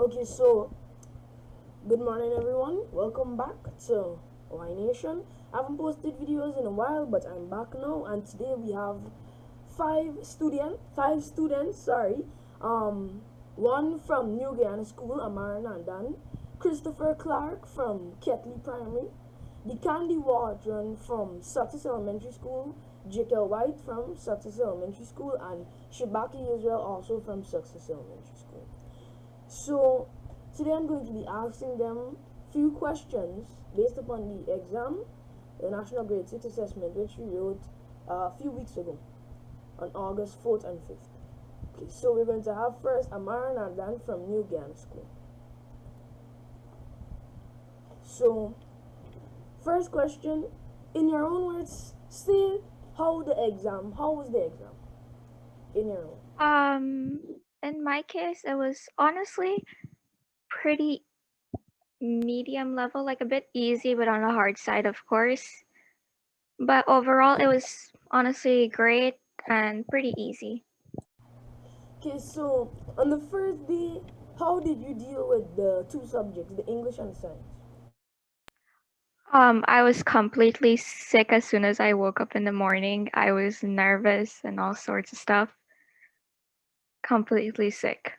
Okay, so good morning, everyone. Welcome back to Y Nation. I haven't posted videos in a while, but I'm back now, and today we have five students. Sorry, one from New Guyana School, Amar Nandan, Christopher Clark from Ketley Primary, the Candy Waldron from Success Elementary School, Jekyll White from Success Elementary School, and Shabaki Israel also from Success Elementary School. So today I'm going to be asking them few questions based upon the exam, the National Grade 6 assessment, which we wrote a few weeks ago on August 4th and 5th. Okay, so we're going to have first Amar Nandan from New Guyana School. So, first question, in your own words, say how was the exam? In your own. In my case, it was honestly pretty medium level, like a bit easy, but on the hard side, of course. But overall, it was honestly great and pretty easy. Okay, so on the first day, how did you deal with the two subjects, the English and science? I was completely sick as soon as I woke up in the morning. I was nervous and all sorts of stuff. Completely sick.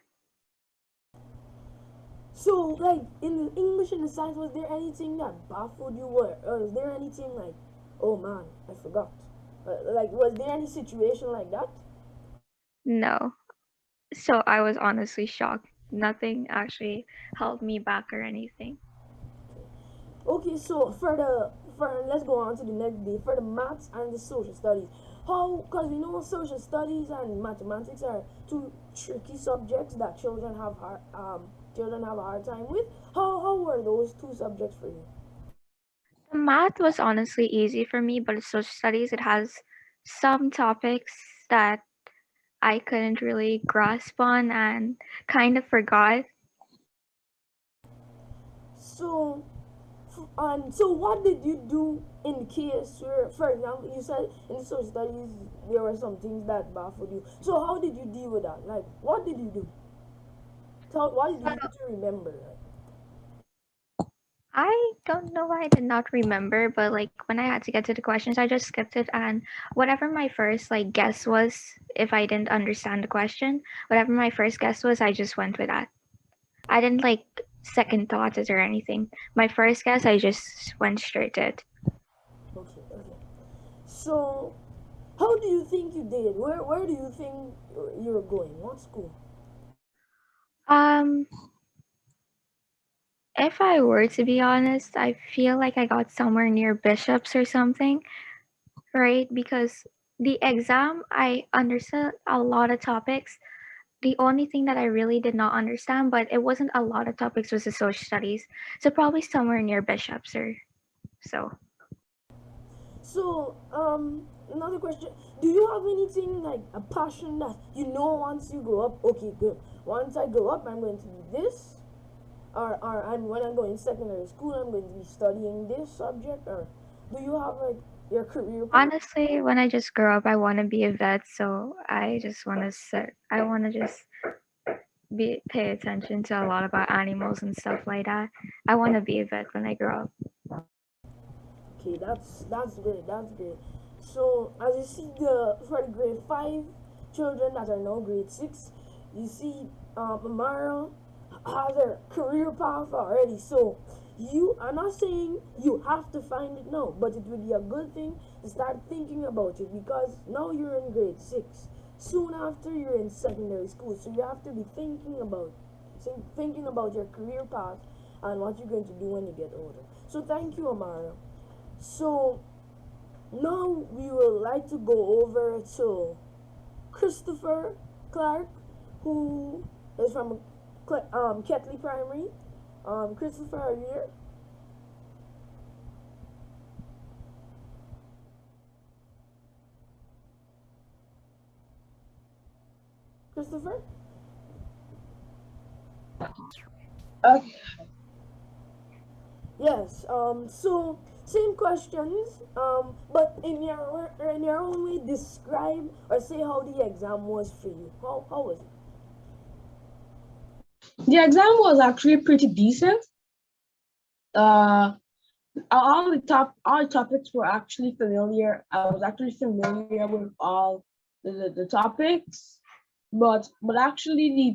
So, like in the English and the science, was there anything that baffled you, or is there anything like, oh man, I forgot? Like, was there any situation like that? No. So I was honestly shocked. Nothing actually held me back or anything. Okay, so for let's go on to the next day for the maths and the social studies. How? Because we know social studies and mathematics are two tricky subjects that children have a hard time with. How were those two subjects for you? The math was honestly easy for me, but social studies, it has some topics that I couldn't really grasp on and kind of forgot. So so what did you do in case where, for example, you said in social studies there were some things that baffled you. So how did you deal with that? Like, what did you do? What did So you do to remember? Like, I don't know why I did not remember, but like when I had to get to the questions, I just skipped it and whatever my first like guess was, if I didn't understand the question, whatever my first guess was, I just went with that. I didn't like second thought it or anything. My first guess, I just went straight to it. okay, okay. So how do you think you did? Where do you think you're going? What school? Um, if I were to be honest, I feel like I got somewhere near bishops or something, right? Because the exam, I understood a lot of topics. The only thing that I really did not understand, but it wasn't a lot of topics, was the social studies. So probably somewhere near bishops or so. So another question: do you have anything like a passion that you know once you grow up? Okay, good. Once I grow up, I'm going to be this, or when I'm going to secondary school, I'm going to be studying this subject, or do you have like your career path? Honestly, when I just grow up, I want to be a vet. So I just want to sit. I want to just be pay attention to a lot about animals and stuff like that. I want to be a vet when I grow up. Okay, that's great. That's great. So as you see the for the grade 5 children that are now grade 6, you see Amara has a career path already. So I'm not saying you have to find it now, but it would be a good thing to start thinking about it because now you're in grade 6. Soon after you're in secondary school, so you have to be thinking about your career path and what you're going to do when you get older. So thank you, Amara. So now we would like to go over to Christopher Clark, who is from Ketley Primary. Christopher, are you here? Christopher? Okay. Yes. So same questions. But in your own way, describe or say how the exam was for you. How was it? The exam was actually pretty decent. Uh, all the topics were actually familiar. I was actually familiar with all the topics, but actually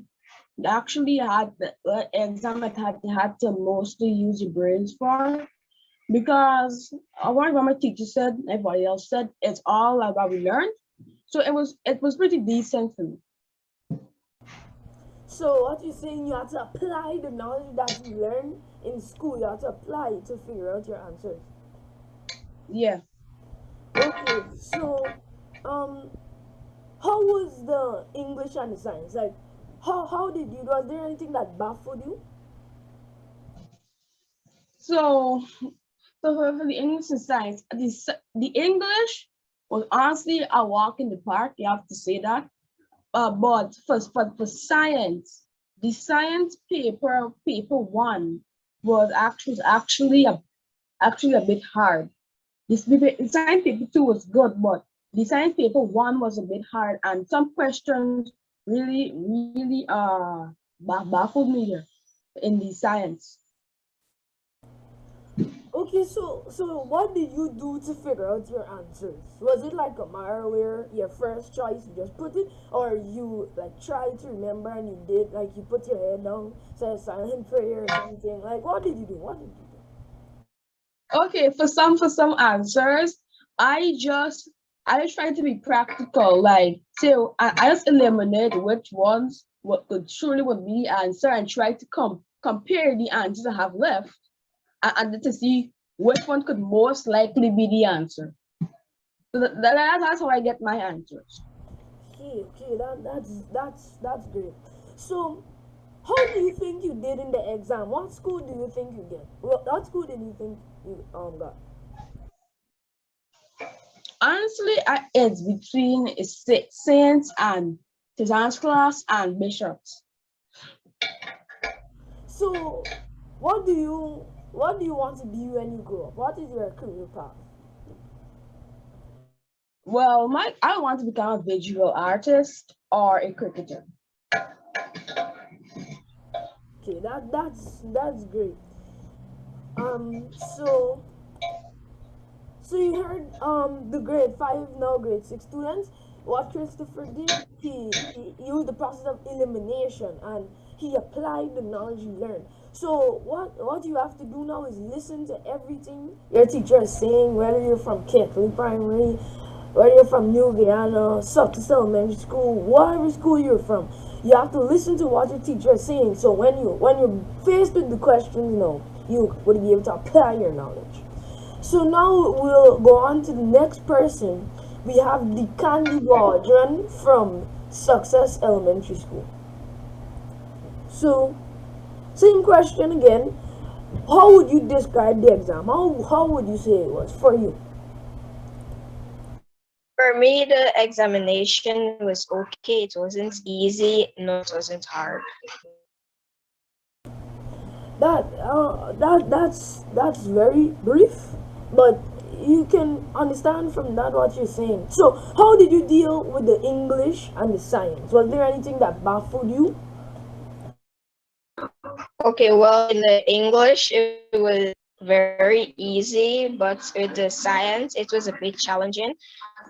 had the exam I had to mostly use your brains for because what my teacher said, everybody else said, it's all about we learned. So it was pretty decent for me. So what you're saying, you have to apply the knowledge that you learn in school. You have to apply it to figure out your answers. Yeah. Okay, so um, how was the English and the science? Like, how did you? Was there anything that baffled you? So for the English and science, the English was honestly a walk in the park. You have to say that. But for science, the science paper one was actually a bit hard. The science paper two was good, but the science paper one was a bit hard, and some questions really baffled me here in the science. Okay, so what did you do to figure out your answers? Was it like a Mara where your first choice you just put it, or you like tried to remember and you did like you put your head down, said a silent prayer or something? Like what did you do? What did you do? Okay, for some answers, I just try to be practical. Like so, I just eliminate which ones what could truly would be the answer and try to compare the answers I have left and to see which one could most likely be the answer. So that's how I get my answers. Okay, that's great. So how do you think you did in the exam? What school do you think you get? What school did you think you got? Honestly, it's between saints and Tizan's class and bishops. So what do you want to be when you grow up? What is your career path? Well, my I want to become a visual artist or a cricketer. Okay, that's great. So you heard the grade five now grade six students. What Christopher did, he used the process of elimination and he applied the knowledge he learned. So what you have to do now is listen to everything your teacher is saying, whether you're from Catholic Primary, whether you're from New Guyana, Success Elementary School, whatever school you're from. You have to listen to what your teacher is saying. So when you're faced with the questions, you would be able to apply your knowledge. So now we'll go on to the next person. We have the Candy Guardian from Success Elementary School. So, same question again. How would you describe the exam? How would you say it was for you? For me, the examination was okay. It wasn't easy, no, it wasn't hard. That's very brief, but you can understand from that what you're saying. So, how did you deal with the English and the science? Was there anything that baffled you? Okay, well, in the English, it was very easy, but with the science, it was a bit challenging.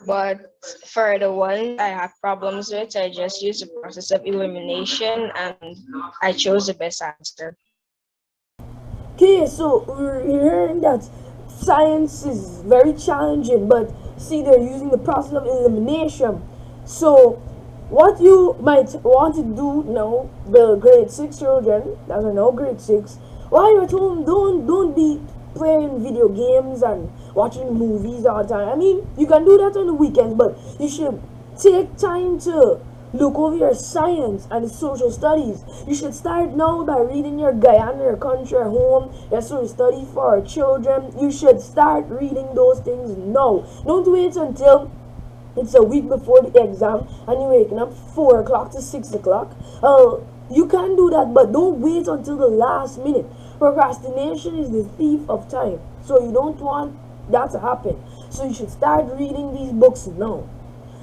But for the ones I have problems with, I just used the process of elimination and I chose the best answer. Okay, so we're hearing that science is very challenging, but see, they're using the process of elimination. So, what you might want to do now, the grade six children that are now grade six, while you're at home, don't be playing video games and watching movies all the time. I mean, you can do that on the weekends, but you should take time to look over your science and social studies. You should start now by reading your Guyana, your country, your home, your social study for our children. You should start reading those things now. Don't wait until it's a week before the exam and you're waking up 4 o'clock to 6 o'clock. You can do that, but don't wait until the last minute. Procrastination is the thief of time. So you don't want that to happen. So you should start reading these books now.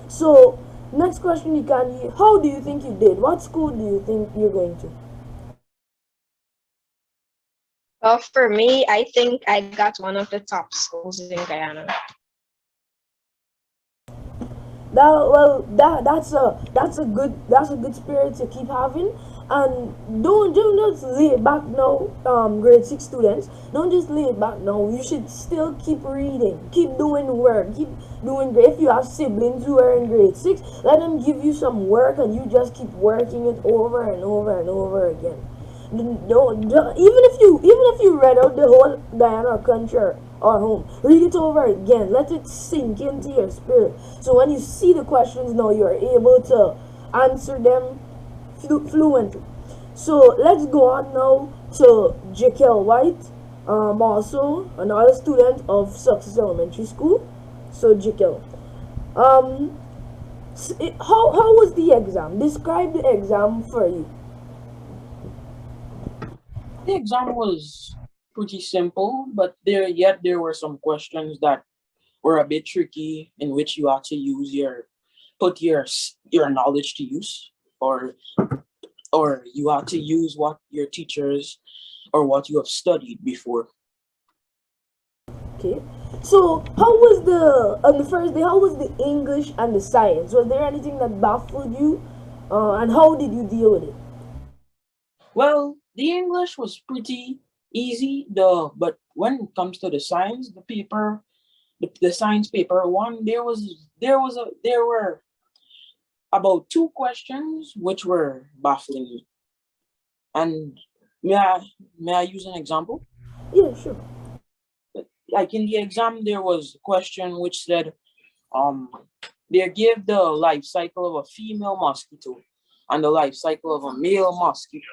So, next question, you can. How do you think you did? What school do you think you're going to? For me, I think I got one of the top schools in Guyana. That's a good spirit to keep having. And don't just lay it back now, grade six students. Don't just lay it back now. You should still keep reading, keep doing work, keep doing great. If you have siblings who are in grade six, let them give you some work, and you just keep working it over and over and over again. Even if you read out the whole Guyana country or home, read it over again. Let it sink into your spirit. So when you see the questions now, you're able to answer them fluently. So let's go on now to Jekyll White, also another student of Success Elementary School. So Jekyll, how was the exam? Describe the exam for you. The exam was pretty simple, but there were some questions that were a bit tricky, in which you had to use your knowledge to use, or you had to use what your teachers or what you have studied before. Okay. So how was on the first day? How was the English and the science? Was there anything that baffled you, and how did you deal with it? Well, the English was pretty easy, but when it comes to the science, the science paper one, there were about two questions which were baffling me. And may I use an example? Yeah, sure. Like in the exam, there was a question which said, um, they gave the life cycle of a female mosquito, and the life cycle of a male mosquito,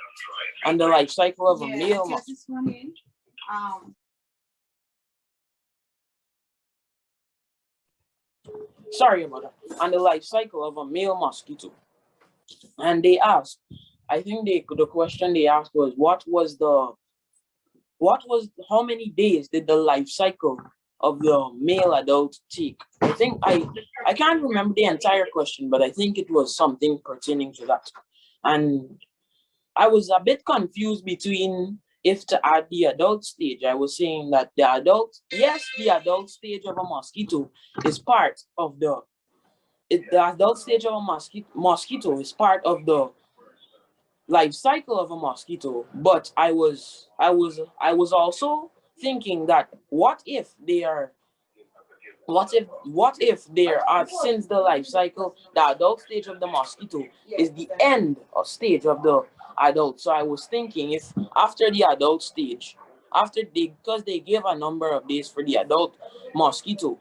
and the life cycle of a male mosquito. Sorry about that. And the life cycle of a male mosquito. And they asked, I think the question they asked was, how many days did the life cycle of the male adult take? I can't remember the entire question, but I think it was something pertaining to that. And I was a bit confused between if to add the adult stage. I was saying that the adult stage of a mosquito is part of the adult stage of a mosquito is part of the life cycle of a mosquito. But I was also thinking that what if they are since the life cycle, the adult stage of the mosquito is the end or stage of the adult. So I was thinking, if after the adult stage, because they gave a number of days for the adult mosquito,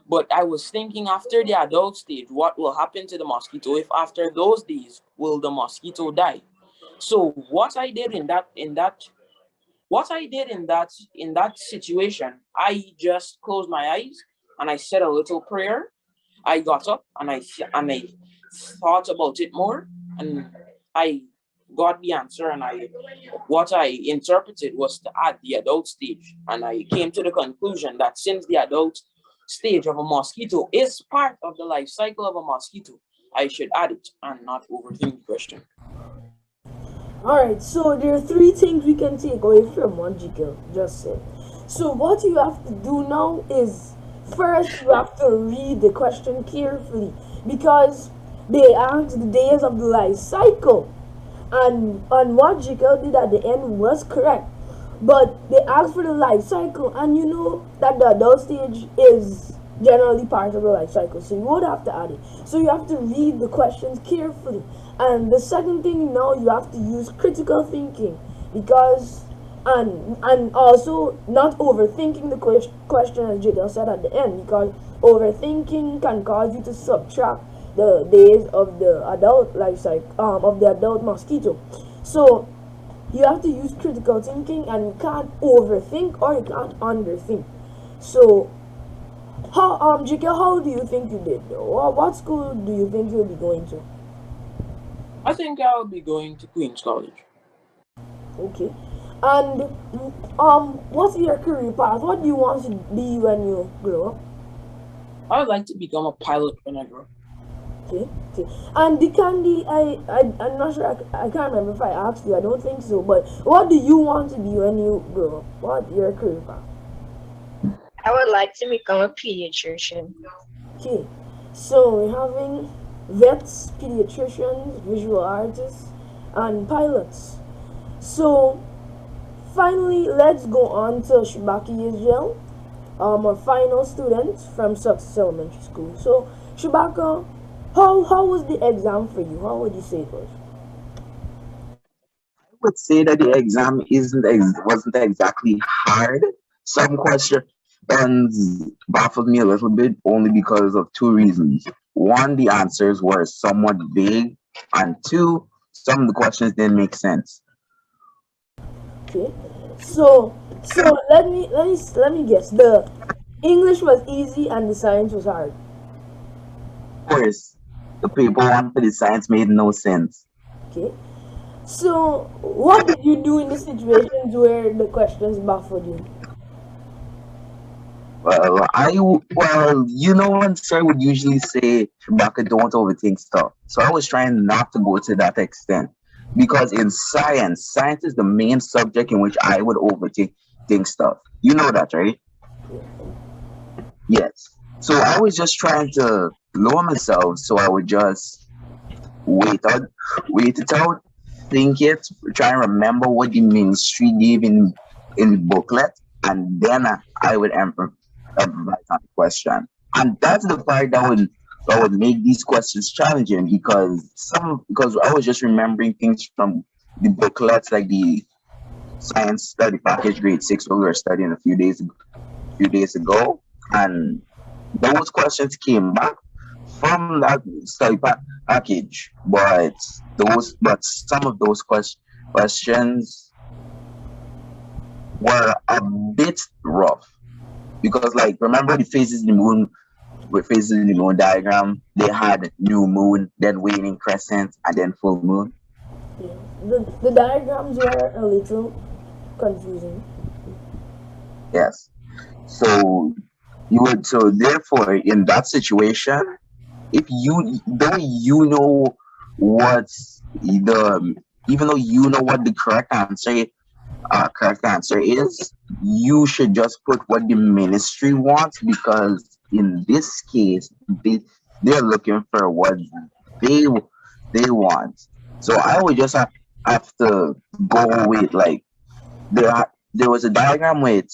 but I was thinking, after the adult stage, what will happen to the mosquito? If after those days, will the mosquito die? So what I did in that situation, I just closed my eyes and I said a little prayer. I got up and I thought about it more, and I got the answer, and what I interpreted was to add the adult stage, and I came to the conclusion that since the adult stage of a mosquito is part of the life cycle of a mosquito, I should add it and not overthink the question. Alright, so there are three things we can take away from what Jekyll just said. So what you have to do now is, first you have to read the question carefully, because they ask the days of the life cycle, and what Jekyll did at the end was correct. But they asked for the life cycle, and you know that the adult stage is generally part of the life cycle, so you would have to add it. So you have to read the questions carefully. And the second thing, now you have to use critical thinking, because and also not overthinking the question, as Jiggle said at the end, because overthinking can cause you to subtract the days of the adult life cycle, of the adult mosquito. So you have to use critical thinking, and you can't overthink or you can't underthink. So how Jiggle, how do you think you did? What school do you think you'll be going to? I think I'll be going to Queen's College. Okay. And what's your career path? What do you want to be when you grow up? I would like to become a pilot when I grow up. Okay, okay. And the candy, I'm not sure. I can't remember if I asked you. I don't think so. But what do you want to be when you grow up? What your career path? I would like to become a pediatrician. Okay, so we're having vets, pediatricians, visual artists, and pilots. So finally, let's go on to Shibaki Israel, our final student from Success Elementary School. So Shibaka, how was the exam for you? How would you say it was? Would say that the exam wasn't exactly hard. Some questions baffled me a little bit only because of two reasons. One, the answers were somewhat vague, and two, some of the questions didn't make sense. Okay, so let me guess. The English was easy and the science was hard. Of course, the paper one for the science made no sense. Okay, so what did you do in the situations where the questions baffled you? When sir would usually say, Baka, don't overthink stuff. So I was trying not to go to that extent. Because in science is the main subject in which I would overthink think stuff. You know that, right? Yes. So I was just trying to lower myself so I would just wait out, wait it out, think it, try and remember what the ministry gave in the booklet, and then I would improvise on the question. And that's the part that would make these questions challenging because I was just remembering things from the booklets like the science study package grade 6 we were studying a few days ago, and those questions came back from that package, but some of those questions were a bit rough because, like, remember the phases of the moon with phases in the moon diagram? They had new moon, then waning crescent, and then full moon. Yeah. The diagrams were a little confusing. Yes. So therefore in that situation, if you though you know what's the even though you know what the correct answer is, you should just put what the ministry wants because in this case they're looking for what they they want. So I would just have to go with, like, there was a diagram with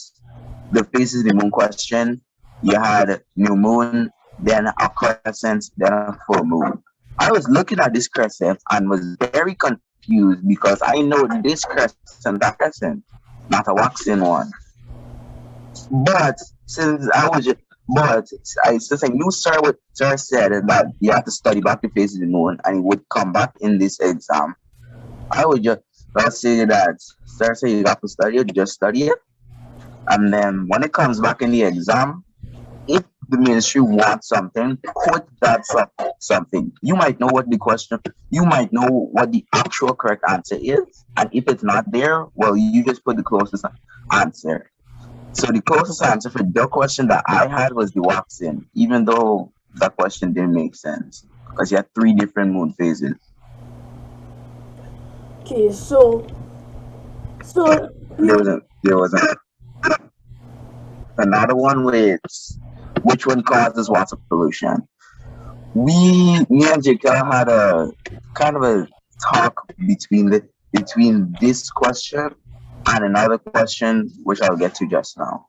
the phases of the moon question. You had new moon, then a crescent, then a full moon. I was looking at this crescent and was very confused because I know this crescent, that crescent, not a waxing one. But since I was just, but I since I knew Sir said that you have to study back the phases of the moon and it would come back in this exam, I would just let's say that Sir said you have to study it, just study it, and then when it comes back in the exam, if the ministry wants something, put that something. You might know what the question, you might know what the actual correct answer is, and if it's not there, well, you just put the closest answer. So the closest answer for the question that I had was the waxing, even though that question didn't make sense because you had three different moon phases. Okay, so There you was another one with which one causes water pollution. Me and Jakel had a kind of a talk between this question and another question, which I'll get to just now.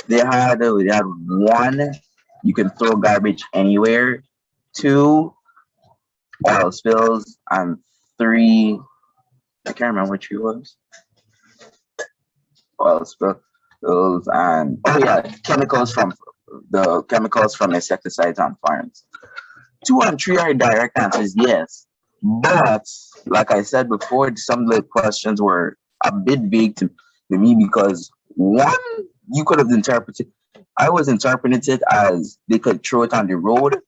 They had one, you can throw garbage anywhere. Two, oil spills, and three, I can't remember which it was. Oil spills and oh yeah, chemicals from insecticides on farms. Two and three are direct answers, yes. But like I said before, some of the questions were a bit vague to me because one, you could have interpreted, I was interpreting it as they could throw it on the road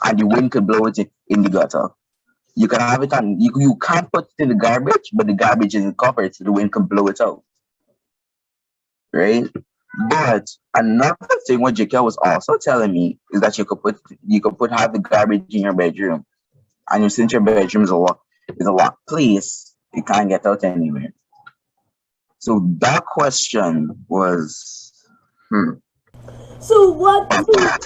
and the wind could blow it in the gutter. You can have it on, you can't put it in the garbage, but the garbage isn't covered, so the wind can blow it out, right? But another thing what Jaquel was also telling me is that you could put half the garbage in your bedroom, and since your bedroom is a locked place, you can't get out anywhere. So that question was, So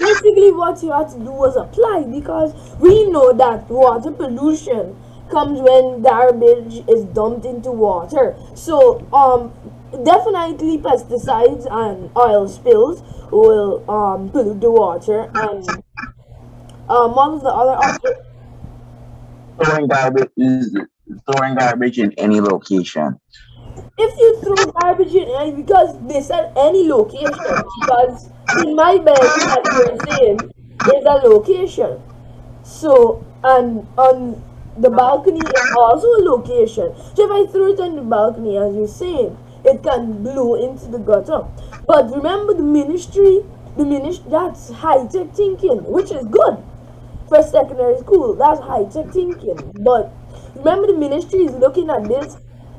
basically what you had to do was apply, because we know that water pollution comes when garbage is dumped into water. So definitely pesticides and oil spills will pollute the water, and what was the other option? throwing garbage is throwing garbage in any location. If you throw garbage in any, because they said any location, because in my bed, like you were saying, is a location. So, and on the balcony is also a location. So if I throw it on the balcony, as you're saying, it can blow into the gutter. But remember the ministry, that's high-tech thinking, which is good for secondary school. That's high-tech thinking. But remember, the ministry is looking at this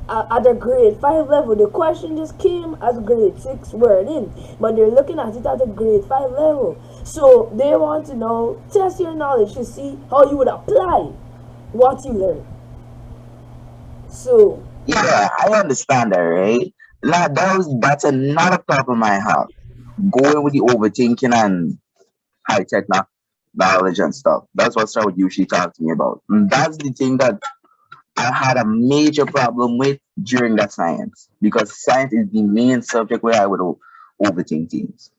at a grade 5 level. The question just came as grade 6 word in, but they're looking at it at a grade 5 level. So they want to know, test your knowledge to see how you would apply what you learn. So, Yeah, I understand that, right? Now that's another problem I have. Going with the overthinking and high tech knowledge and stuff. That's what Star would usually talk to me about. And that's the thing that I had a major problem with during that science, because science is the main subject where I would overthink things,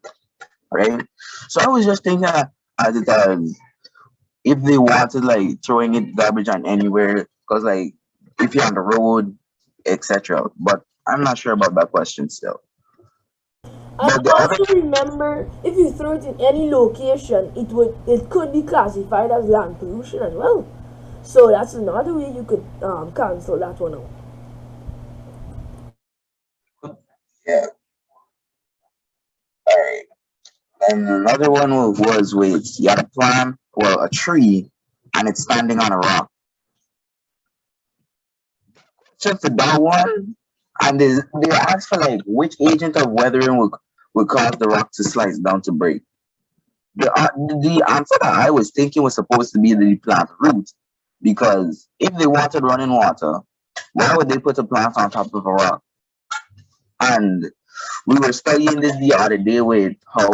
right? So I was just thinking at the time, if they wanted like throwing it garbage on anywhere, because like if you're on the road, etc. But I'm not sure about that question still. and But the other also remember, if you throw it in any location, it could be classified as land pollution as well. So that's another way you could cancel that one out. yeah, all right. And another one was with you had a plant, well, a tree, and it's standing on a rock. So for that one, and they asked for like which agent of weathering would cause the rock to slice down to break. The answer that I was thinking was supposed to be the plant root, because if they wanted running water, why would they put a plant on top of a rock? And we were studying this the other day with how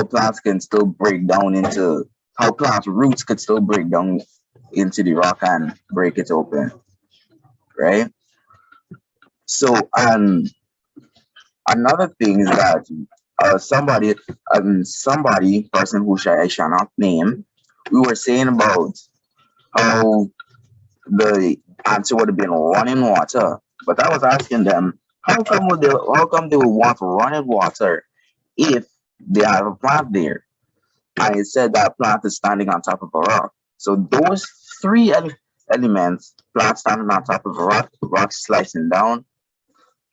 plants can still break down into how plants roots could still break down into the rock and break it open, right? So another thing is that somebody person who I shall not name, we were saying about how the answer would have been running water, but I was asking them how come they would want running water if they have a plant there, and it said that plant is standing on top of a rock. So those three elements, plant standing on top of a rock slicing down,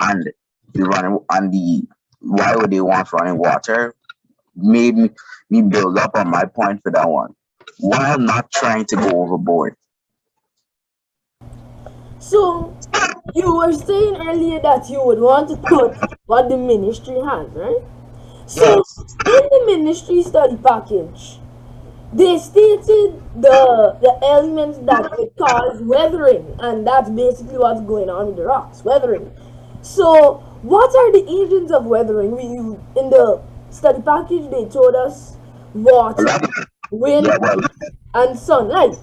and the why would they want running water, made me build up on my point for that one, while not trying to go overboard. So you were saying earlier that you would want to put what the ministry has, right? So Yes. in the ministry study package, they stated the elements that could cause weathering, and that's basically what's going on with the rocks, weathering. So what are the agents of weathering? In the study package they told us water, Yeah, wind, well, and sunlight.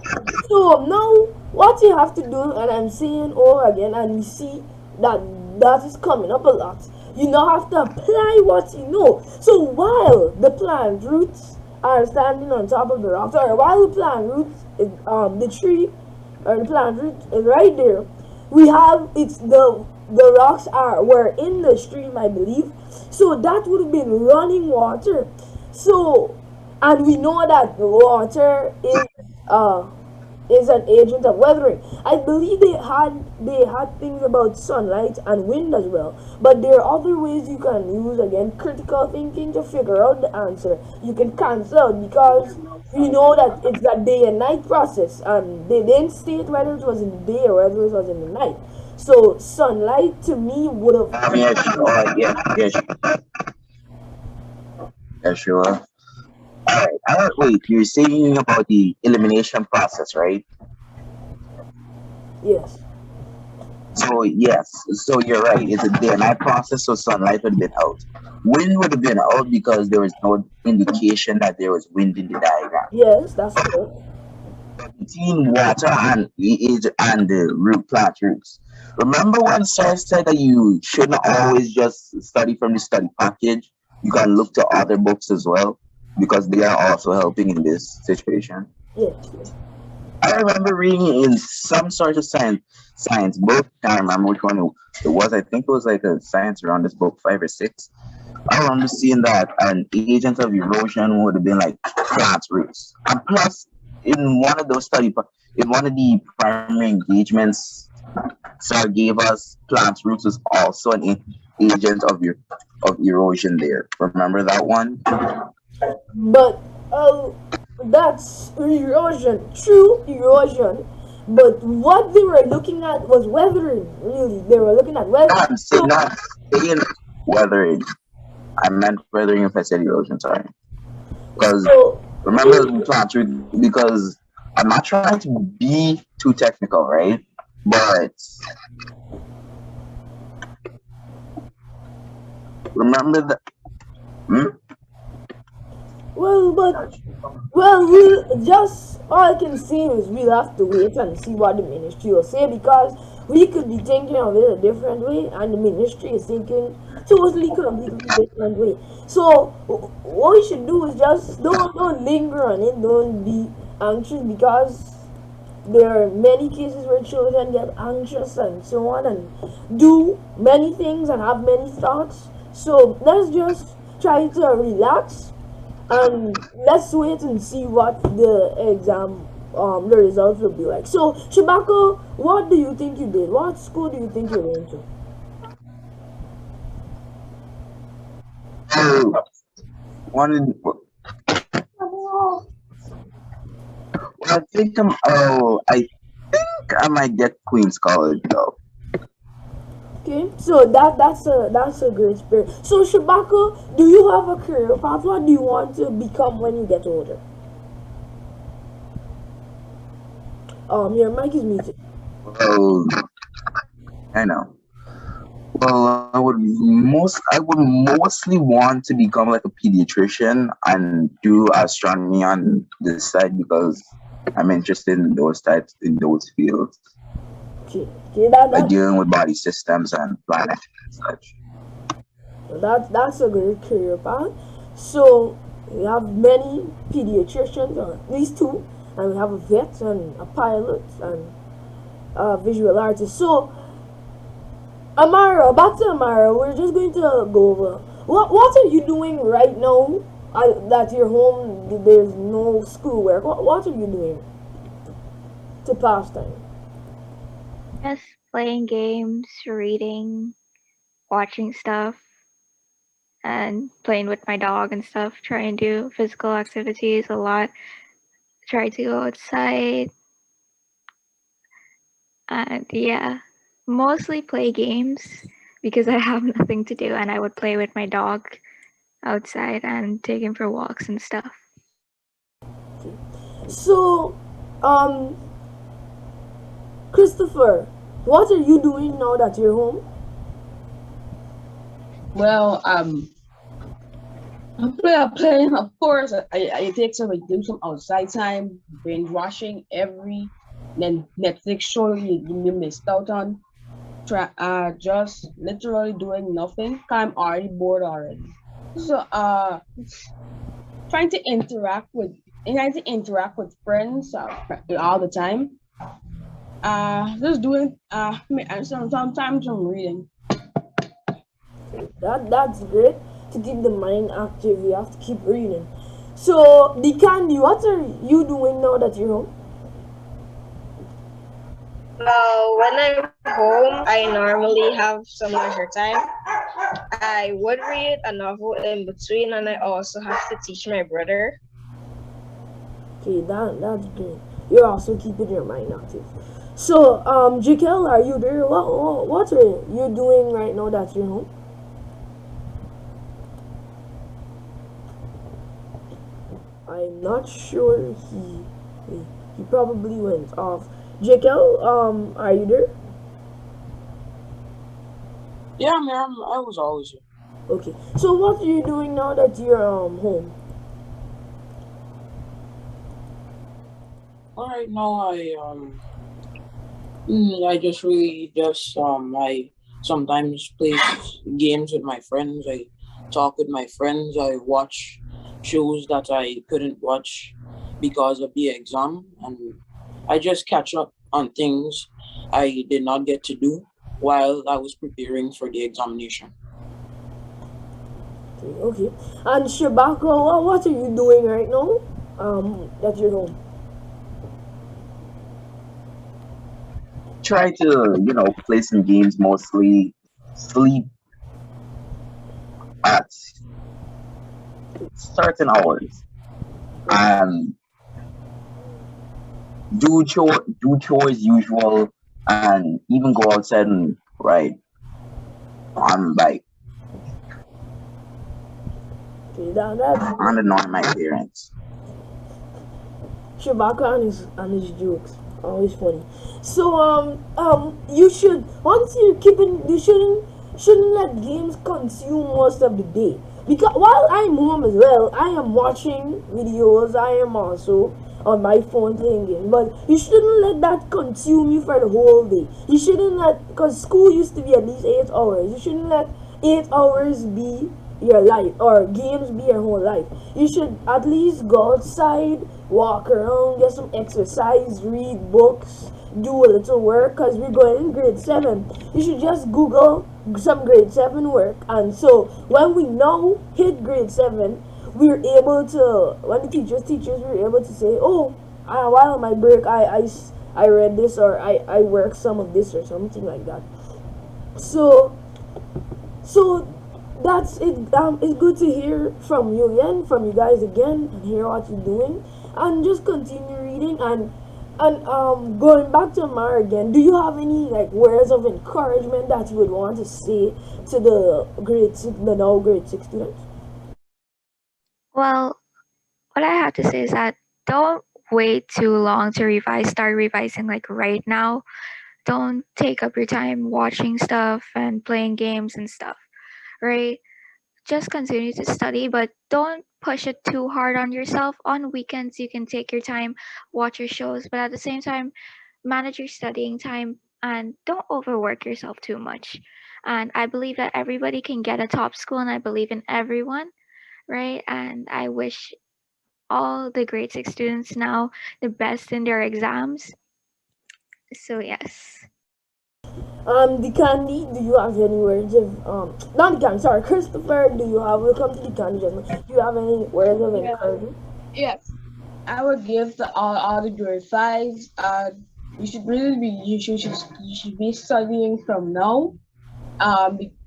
So now what you have to do, and I'm saying over again, and we see that that is coming up a lot. You now have to apply what you know. So while the plant roots are standing on top of the rocks, or while the plant roots, the tree or the plant root is right there, we have it's the rocks were in the stream, I believe. So that would have been running water. So, and we know that water uh is an agent of weathering. I believe they had things about sunlight and wind as well. But there are other ways you can use, again, critical thinking to figure out the answer. You can cancel out, because we know that it's a day and night process, and they didn't state whether it was in the day or whether it was in the night. So sunlight to me would have yeah, sure, yeah, yeah, sure. Yeah, sure. All right. Wait, you're saying about the elimination process, right? Yes. So yes, so you're right. It's a day and night process, so sunlight would have been out. Wind would have been out because there was no indication that there was wind in the diagram. Yes, that's correct. Between water and the root plant roots. Remember when Sir said that you shouldn't always just study from the study package? You can look to other books as well because they are also helping in this situation. Yes. I remember reading in some sort of science book. Can't remember which one it was. I think it was like a science around this book, five or six. I remember seeing that an agent of erosion would have been like plant roots. And plus, in one of those in one of the primary engagements, Sir gave us plant roots was also an agent of erosion there. Remember that one? But that's erosion, true erosion. But what they were looking at was weathering. Really, they were looking at weather. So, Not saying weathering. I meant weathering if I said erosion, sorry. Because so remember plant root because I'm not trying to be too technical, right? But remember that. Hmm? but we just all I can say is we'll have to wait and see what the ministry will say because we could be thinking of it a different way and the ministry is thinking totally completely different way. So what we should do is just don't linger on it, don't be anxious because there are many cases where children get anxious and so on and do many things and have many thoughts. So let's just try to relax and let's wait and see what the exam the results will be like. So Shabaka, what do you think you did? What school do you think you went to? Oh, one. I think I'm. Oh, I think I might get Queens College though. Okay, so that's a great spirit. So Shabaka, do you have a career path? What do you want to become when you get older? Your mic is muted. Oh, I know. Well, I would mostly want to become like a pediatrician and do astronomy on this side because I'm interested in those fields, Okay, like dealing with body systems and planets and such. that's a great career path. So we have many pediatricians, or at least two, and we have a vet and a pilot and a visual artist. So Amara, back to Amara. We're just going to go over what are you doing right now? That you're home, there's no schoolwork. What are you doing to pass time? Just playing games, reading, watching stuff, and playing with my dog and stuff. Try and do physical activities a lot. Try to go outside. And yeah, mostly play games because I have nothing to do and I would play with my dog outside and take him for walks and stuff. So, um, Christopher, what are you doing now that you're home? Well, I'm playing, of course. I take some, do some outside time, binge watching every then Netflix show you missed out on. Just literally doing nothing. I'm already bored already. So trying to interact with friends all the time. Just doing and sometimes I'm reading. That's great to keep the mind active. You have to keep reading. So, the Candy, what are you doing now that you're home? Well, when I'm home, I normally have some leisure time. I would read a novel in between, and I also have to teach my brother. Okay, that's good. You're also keeping your mind active. So, Jekyll, are you there? What are you doing right now that you're home? I'm not sure he probably went off. Jekyll, are you there? Yeah, man, I was always here. Okay. So what are you doing now that you're home? All right, now I just really just I sometimes play games with my friends. I talk with my friends. I watch shows that I couldn't watch because of the exam, and I just catch up on things I did not get to do while I was preparing for the examination. Okay. And Shabaka, what are you doing right now? That you're home. Try to, play some games, mostly sleep at certain hours, and do chores usual, and even go outside and ride on bike Okay, that's on annoy my parents. Chewbacca and his jokes. Always funny. So you should once you're keeping you shouldn't let games consume most of the day. Because while I'm home as well, I am watching videos. I am also on my phone playing games. But you shouldn't let that consume you for the whole day. You shouldn't let because school used to be at least 8 hours. You shouldn't let 8 hours be your life or games be your whole life. You should at least go outside, walk around, get some exercise, read books, do a little work because we're going in grade 7. You should just Google some grade 7 work. And so when we now hit grade 7, we're able to, when the teachers, we're able to say, oh, while on my break, I read this or I worked some of this or something like that. So so that's it. It's good to hear from you again, from you guys again, and hear what you're doing, and just continue reading and going back to Mar again. Do you have any like words of encouragement that you would want to say to the now grade 6 students? Well, what I have to say is that don't wait too long to revise. Start revising like right now. Don't take up your time watching stuff and playing games and stuff, right? Just continue to study, but don't push it too hard on yourself. On weekends, you can take your time, watch your shows, but at the same time, manage your studying time and don't overwork yourself too much. And I believe that everybody can get a top school, and I believe in everyone, right? And I wish all the grade 6 students now the best in their exams. So, yes. The Candy, do you have any words of not the Candy, sorry, Christopher, do you have we'll come to the Candy gentlemen. Do you have any words of Yeah. encouragement? Yes. I would give to all the grade fives. You should really be you should be studying from now.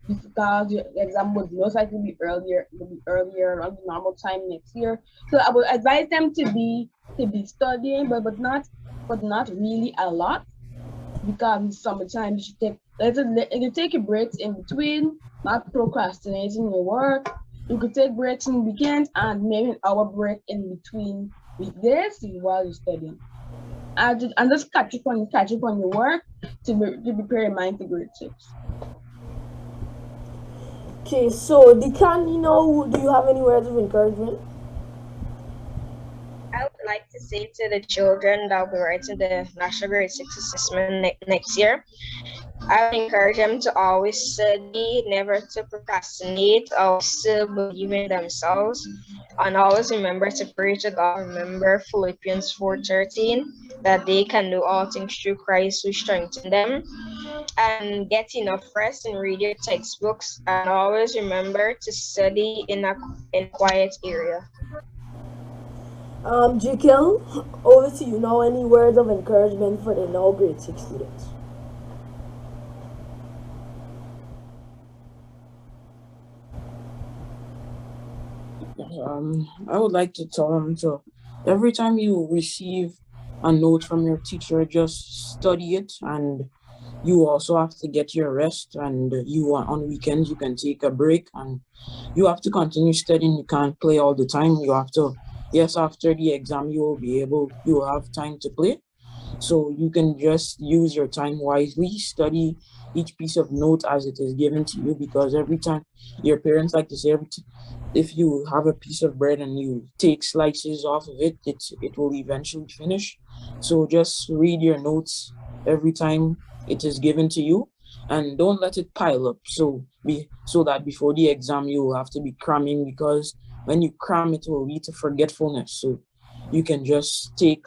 Because the exam would most likely be earlier, will be earlier around the normal time next year. So I would advise them to be studying, but not really a lot, because in summertime you should take your breaks in between, not procrastinating your work. You could take breaks in weekends and maybe an hour break in between weekdays while you're studying. And just catch up on your work to prepare your mind for grade 6. Okay, so the Candy, now, do you have any words of encouragement? I would like to say to the children that will be writing the National Grade 6 assessment next year, I would encourage them to always study, never to procrastinate, always to believe in themselves, and always remember to pray to God. Remember Philippians 4:13, that they can do all things through Christ who strengthens them, and get enough rest and read your textbooks, and always remember to study in a quiet area. Jekyll, over to you now. Any words of encouragement for the now grade 6 students? I would like to tell them to every time you receive a note from your teacher, just study it, and you also have to get your rest, and you on weekends you can take a break, and you have to continue studying. You can't play all the time. You have to Yes, after the exam, you will have time to play. So you can just use your time wisely, study each piece of note as it is given to you, because every time your parents like to say, if you have a piece of bread and you take slices off of it, it will eventually finish. So just read your notes every time it is given to you, and don't let it pile up. So that before the exam you will have to be cramming, because when you cram it will lead to forgetfulness. So you can just take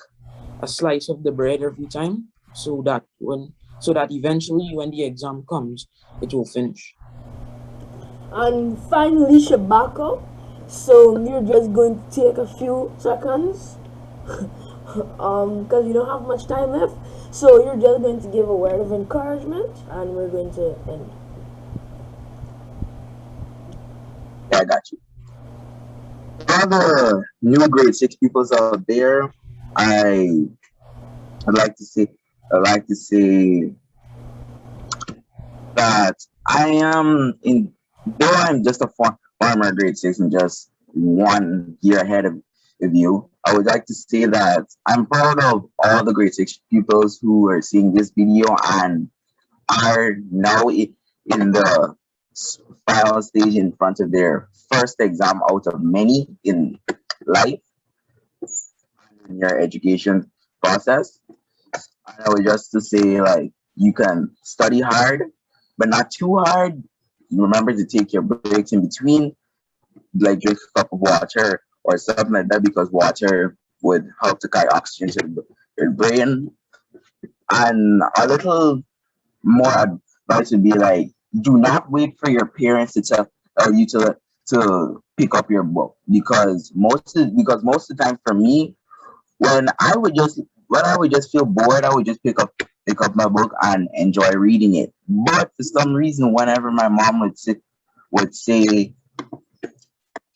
a slice of the bread every time, so that eventually when the exam comes it will finish. And finally, Shabaka. So you're just going to take a few seconds, because you don't have much time left. So you're just going to give a word of encouragement, and we're going to end. Yeah, I got you. For the new grade six pupils out there, I I'd like to say I'd like to say that I am in though I'm just a former grade six and just 1 year ahead of you. I would like to say that I'm proud of all the grade six pupils who are seeing this video and are now in the final stage in front of their first exam out of many in life in your education process. And I would just to say like you can study hard, but not too hard. Remember to take your breaks in between, like drink a cup of water or something like that, because water would help to carry oxygen to your brain. And a little more advice would be like, do not wait for your parents to tell you to pick up your book, because most of the time for me, when I would just when I would just feel bored, I would just pick up my book and enjoy reading it. But for some reason, whenever my mom would say,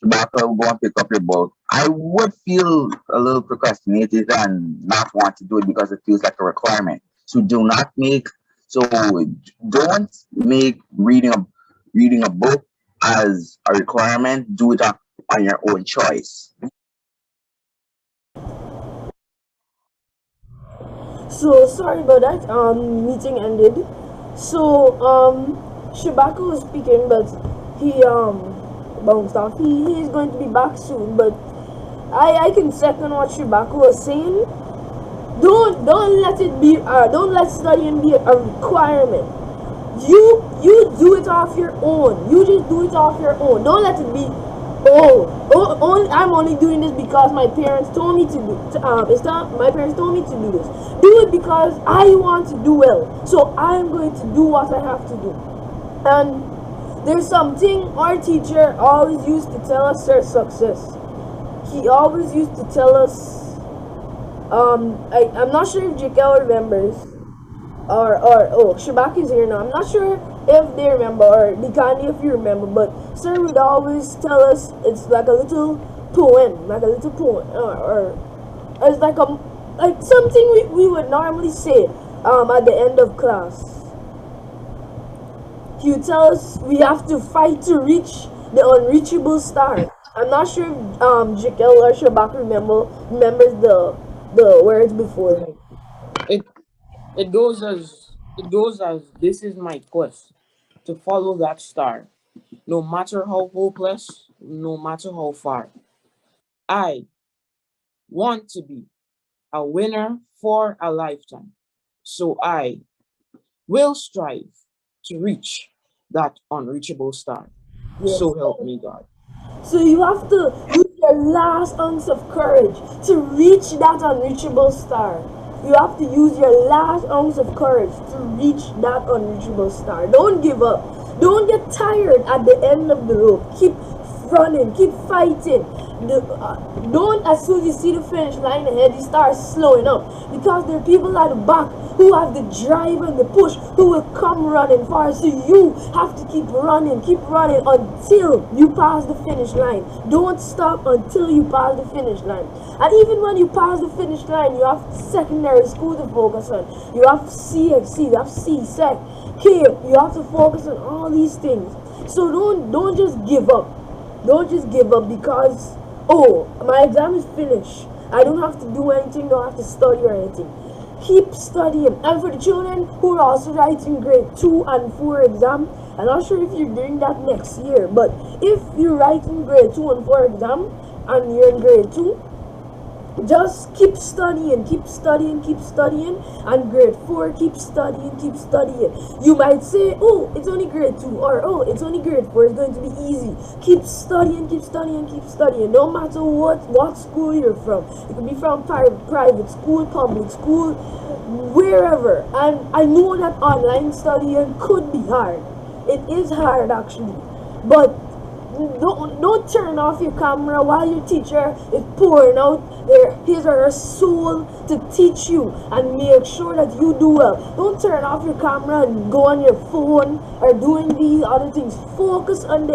"Tobacco, go and pick up your book," I would feel a little procrastinated and not want to do it because it feels like a requirement. So don't make reading a book as a requirement. Do it on your own choice. So sorry about that. Meeting ended. So Shabaka was speaking, but he bounced off. He's going to be back soon. But I can second what Shabaka was saying. Don't let it be. Don't let studying be a requirement. You do it off your own. You just do it off your own. Don't let it be. I'm only doing this because my parents told me to do. It's not my parents told me to do this. Do it because I want to do well. So I'm going to do what I have to do. And there's something our teacher always used to tell us our success. He always used to tell us. I'm not sure if Jekyll remembers, or oh, Shabak is here now. I'm not sure if they remember, or Dikani if you remember, but Sir would always tell us it's like a little poem, or it's like something we would normally say at the end of class. He would tell us we have to fight to reach the unreachable star. I'm not sure if Jekyll or Shabak remembers the words before. It it goes as this is my quest to follow that star, no matter how hopeless, no matter how far. I want to be a winner for a lifetime. So I will strive to reach that unreachable star. Yes. So help me God. So you have to use your last ounce of courage to reach that unreachable star. You have to use your last ounce of courage to reach that unreachable star. Don't give up. Don't get tired at the end of the rope. Keep running. Keep fighting. Don't, as soon as you see the finish line ahead, you start slowing up, because there are people at the back who have the drive and the push, who will come running far. So you have to keep running until you pass the finish line. Don't stop until you pass the finish line. And even when you pass the finish line, you have secondary school to focus on. You have CXC, you have CSEC, K. You have to focus on all these things. So don't just give up. Don't just give up, because oh, my exam is finished, I don't have to do anything, don't have to study or anything. Keep studying. And for the children who are also writing grade 2 and 4 exam, I'm not sure if you're doing that next year, but if you're writing grade 2 and 4 exam and you're in grade 2, just keep studying, keep studying, keep studying, and grade 4, keep studying, keep studying. You might say, oh, it's only grade 2, or oh, it's only grade 4, it's going to be easy. Keep studying, keep studying, keep studying, no matter what school you're from. You could be from private school, public school, wherever. And I know that online studying could be hard. It is hard actually, but don't turn off your camera while your teacher is pouring out his or her soul to teach you and make sure that you do well. Don't turn off your camera and go on your phone or doing these other things. Focus on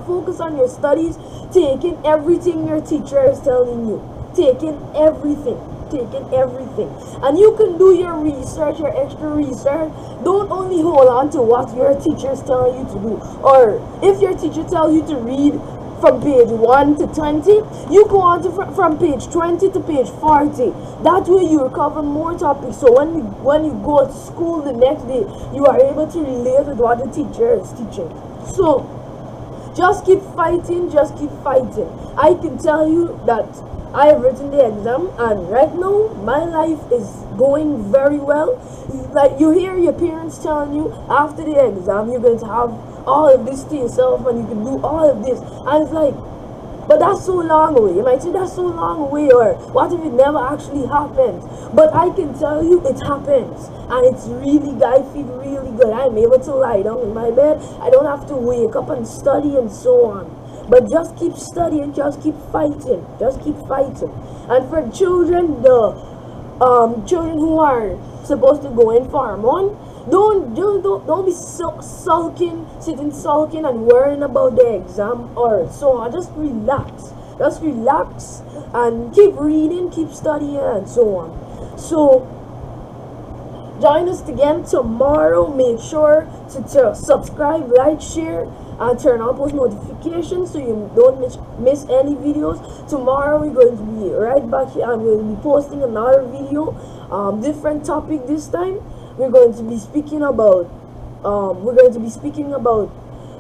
focus on your studies, taking everything your teacher is telling you, taking everything, and you can do your research, your extra research. Don't only hold on to what your teacher is telling you to do, or if your teacher tells you to read from page 1 to 20, you go on to from page 20 to page 40. That way you recover more topics, so when you go to school the next day, you are able to relate with what the teacher is teaching. So just keep fighting, just keep fighting. I can tell you that I have written the exam, and right now my life is going very well. Like, you hear your parents telling you after the exam you're going to have all of this to yourself and you can do all of this, and it's like, but that's so long away. You might say that's so long away, or what if it never actually happens? But I can tell you it happens, and it's really, I feel really good. I'm able to lie down in my bed, I don't have to wake up and study and so on. But just keep studying, just keep fighting, just keep fighting. And for children, the children who are supposed to go in Farm 1, don't be sitting sulking and worrying about the exam or so on. Just relax and keep reading, keep studying and so on. So join us again tomorrow. Make sure to subscribe, like, share, and turn on post notifications so you don't miss any videos. Tomorrow we're going to be right back here and we'll be posting another video, different topic this time. We're going to be speaking about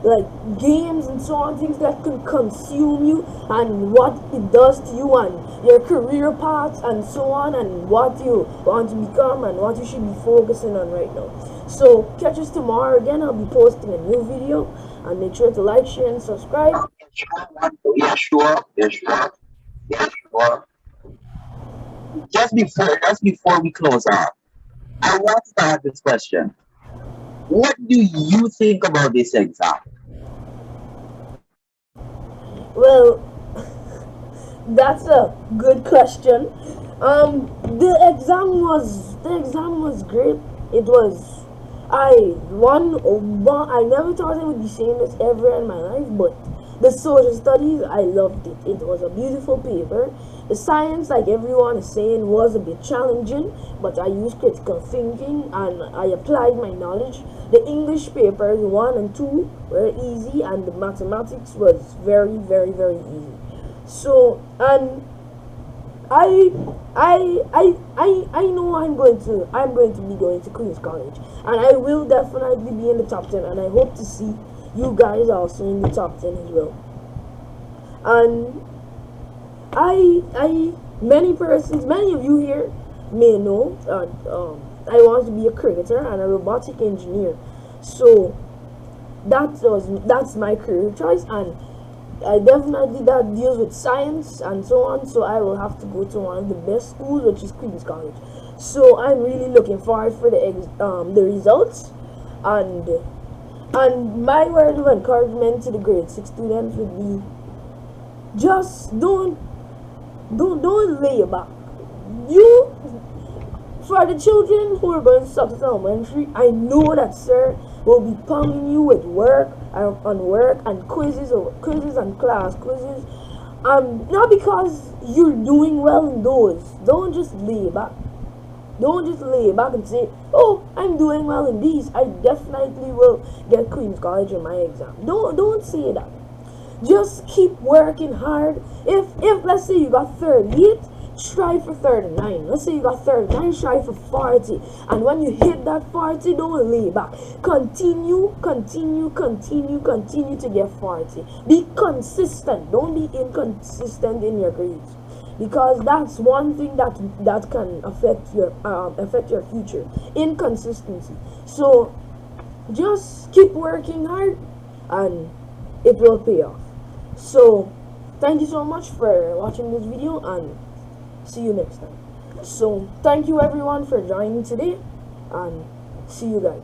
like games and so on, things that can consume you and what it does to you and your career paths and so on, and what you want to become and what you should be focusing on right now. So catch us tomorrow again. I'll be posting a new video, and make sure to like, share, and subscribe. Yeah, sure. Yeah, sure. Yeah, sure. Just before we close out, I want to start this question. What do you think about this exam? Well, that's a good question. The exam was great. It was, I never thought I would be saying this ever in my life, but the social studies, I loved it. It was a beautiful paper. The science, like everyone is saying, was a bit challenging, but I used critical thinking and I applied my knowledge. The English papers 1 and 2 were easy, and the mathematics was very, very, very easy. So, and I know I'm going to be going to Queen's College, and I will definitely be in the top 10, and I hope to see you guys also in the top 10 as well. And many of you here may know I want to be a cricketer and a robotic engineer. So that's my career choice, and I definitely, that deals with science and so on, so I will have to go to one of the best schools, which is Queen's College. So I'm really looking forward for the results, and my word of encouragement to the grade 6 students would be, just don't lay back. For the children who are going to Success Elementary, I know that sir will be pumping you with work and quizzes and class quizzes. Not because you're doing well in those. Don't just lay back. Don't just lay back and say, oh, I'm doing well in these, I definitely will get Queen's College in my exam. Don't say that. Just keep working hard. If let's say you got 38, strive for 39. Let's say you got 39, strive for 40. And when you hit that 40, don't lay back. Continue to get 40. Be consistent. Don't be inconsistent in your grades, because that's one thing that can affect your future. Inconsistency. So just keep working hard and it will pay off. So thank you so much for watching this video, and see you next time. So thank you everyone for joining today, and see you guys.